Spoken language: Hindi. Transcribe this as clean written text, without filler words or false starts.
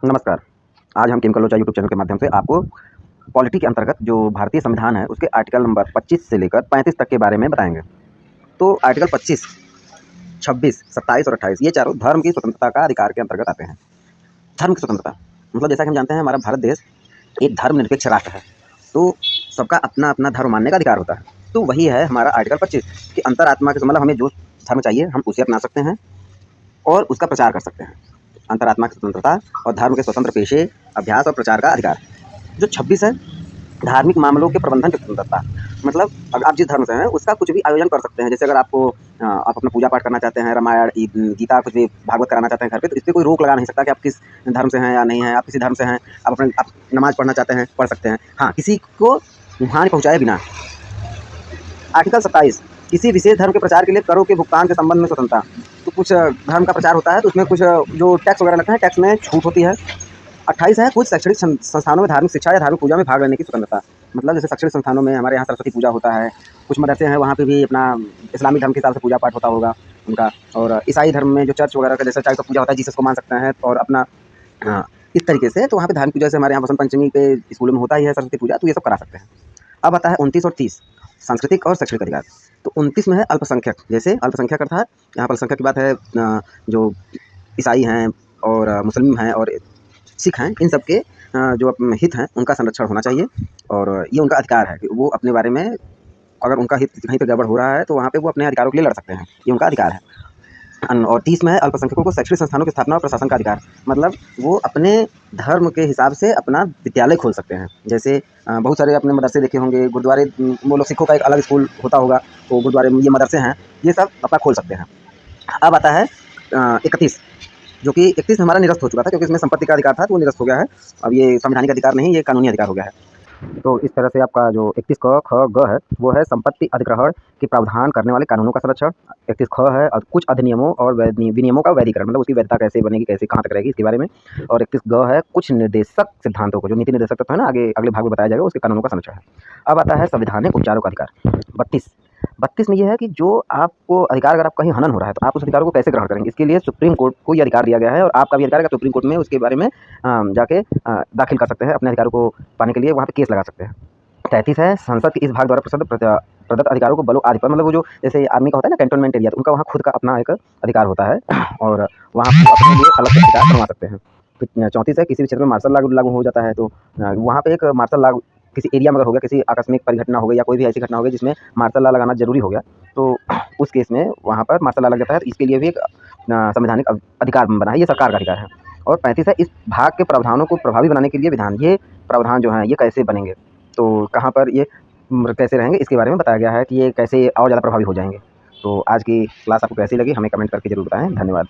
नमस्कार। आज हम केमिकल लोचा यूट्यूब चैनल के माध्यम से आपको पॉलिटी के अंतर्गत जो भारतीय संविधान है, उसके आर्टिकल नंबर 25 से लेकर 35 तक के बारे में बताएँगे। तो आर्टिकल 25, 26, 27 और 28 ये चारों धर्म की स्वतंत्रता का अधिकार के अंतर्गत आते हैं। धर्म की स्वतंत्रता मतलब जैसा कि हम जानते हैं, हमारा भारत देश एक धर्मनिरपेक्ष राष्ट्र है, तो सबका अपना-अपना धर्म मानने का अधिकार होता है। तो वही है हमारा आर्टिकल 25 कि अंतरात्मा के मतलब हमें जो धर्म चाहिए, हम उसे अपना सकते हैं और उसका प्रचार कर सकते हैं। अंतरात्मा की स्वतंत्रता और धर्म के स्वतंत्र पेशे, अभ्यास और प्रचार का अधिकार। जो 26 है, धार्मिक मामलों के प्रबंधन की स्वतंत्रता। मतलब अगर आप जिस धर्म से हैं, उसका कुछ भी आयोजन कर सकते हैं। जैसे अगर आप अपना पूजा पाठ करना चाहते हैं, रामायण, गीता, कुछ भी भागवत कराना चाहते हैं घर पे, तो इस पे कोई रोक लगा नहीं सकता कि आप किस धर्म से हैं या नहीं हैं। आप किसी धर्म से हैं, आप नमाज़ पढ़ना चाहते हैं, पढ़ सकते हैं। हाँ, किसी को हानि पहुँचाए बिना। आर्टिकल 27, किसी विशेष धर्म के प्रचार के लिए करों के भुगतान के संबंध में स्वतंत्रता। तो कुछ धर्म का प्रचार होता है, तो उसमें कुछ जो टैक्स वगैरह लगते हैं, टैक्स में छूट होती है। 28 है, कुछ शैक्षणिक संस्थानों में धार्मिक शिक्षा या धार्मिक पूजा में भाग लेने की स्वतंत्रता। मतलब जैसे शैक्षणिक संस्थानों में हमारे यहाँ सरस्वती पूजा होता है, कुछ मदरसे हैं, वहाँ पे भी अपना इस्लामी धर्म के हिसाब से पूजा पाठ होता होगा उनका। और ईसाई धर्म में जो चर्च वगैरह का जैसे टाइप का पूजा होता है, जीसस को मान सकते हैं और अपना इस तरीके से। तो वहाँ पे धार्मिक पूजा, से हमारे यहाँ वसंत पंचमी पे स्कूलों में होता ही है सरस्वती पूजा, तो ये सब करा सकते हैं। अब आता है 29 और 30, सांस्कृतिक और शैक्षणिक अधिकार। तो 29 में है अल्पसंख्यक। जैसे अल्पसंख्यक अर्थात यहाँ पर अल्पसंख्यक की बात है, जो ईसाई हैं और मुस्लिम हैं और सिख हैं, इन सब के जो हित हैं, उनका संरक्षण होना चाहिए। और ये उनका अधिकार है कि वो अपने बारे में, अगर उनका हित कहीं पे गड़बड़ हो रहा है, तो वहाँ पे वो अपने अधिकारों के लिए लड़ सकते हैं। ये उनका अधिकार है। और 30 में है अल्पसंख्यकों को शैक्षणिक संस्थानों की स्थापना और प्रशासन का अधिकार। मतलब वो अपने धर्म के हिसाब से अपना विद्यालय खोल सकते हैं। जैसे बहुत सारे आपने मदरसे देखे होंगे, गुरुद्वारे, वो लोग सिखों का एक अलग स्कूल होता होगा, तो गुरुद्वारे में ये मदरसे हैं, ये सब अपना खोल सकते हैं। अब आता है 31, जो कि 31 में हमारा निरस्त हो चुका था, क्योंकि इसमें संपत्ति का अधिकार था, तो वो निरस्त हो गया है। अब ये संवैधानिक अधिकार नहीं, ये कानूनी अधिकार हो गया है। तो इस तरह से आपका जो 31 क, ख, ग है, वो है संपत्ति अधिग्रहण के प्रावधान करने वाले कानूनों का संरक्षण। 31 ख है और कुछ अधिनियमों और विनियमों का वैधीकरण, मतलब उसकी वैधता कैसे बनेगी, कैसे कहाँ तक रहेगी, इसके बारे में। और 31 ग है कुछ निर्देशक सिद्धांतों को, जो नीति निर्देशक तत्व है ना, आगे अगले भाग में बताया जाएगा, उसके कानूनों का संरक्षण है। अब आता है संवैधानिक उपचारों का अधिकार। 32 में ये है कि जो आपको अधिकार, अगर आप कहीं हनन हो रहा है, तो आप उस अधिकार को कैसे ग्रहण करेंगे। इसके लिए सुप्रीम कोर्ट को ये अधिकार दिया गया है, और आपका भी अधिकार है कि सुप्रीम कोर्ट में उसके बारे में जाके दाखिल कर सकते हैं, अपने अधिकारों को पाने के लिए वहाँ पे केस लगा सकते हैं। 33 है संसद के इस भाग द्वारा प्रदत्त अधिकारों को बलों आदि पर, मतलब वो जो जैसे आर्मी का होता है ना कैंटोनमेंट एरिया, तो उनका वहाँ खुद का अपना एक अधिकार होता है और वहाँ वो अपने लिए अलग से अधिकार बनवा सकते हैं। फिर 34 है किसी भी क्षेत्र में मार्शल लागू लागू हो जाता है, तो वहाँ पे एक मार्शल लॉ किसी एरिया में अगर हो गया, किसी आकस्मिक परिघटना हो गई या कोई भी ऐसी घटना हो गई जिसमें मार्शल लॉ लगाना ज़रूरी हो गया, तो उस केस में वहाँ पर मार्शल लॉ लग जाता है। तो इसके लिए भी एक संवैधानिक अधिकार बना है, ये सरकार का अधिकार है। और 35 है इस भाग के प्रावधानों को प्रभावी बनाने के लिए विधान। ये प्रावधान जो हैं, ये कैसे बनेंगे, तो कहाँ पर ये कैसे रहेंगे, इसके बारे में बताया गया है कि ये कैसे और ज़्यादा प्रभावी हो जाएँगे। तो आज की क्लास आपको कैसी लगी, हमें कमेंट करके ज़रूर बताएँ। धन्यवाद।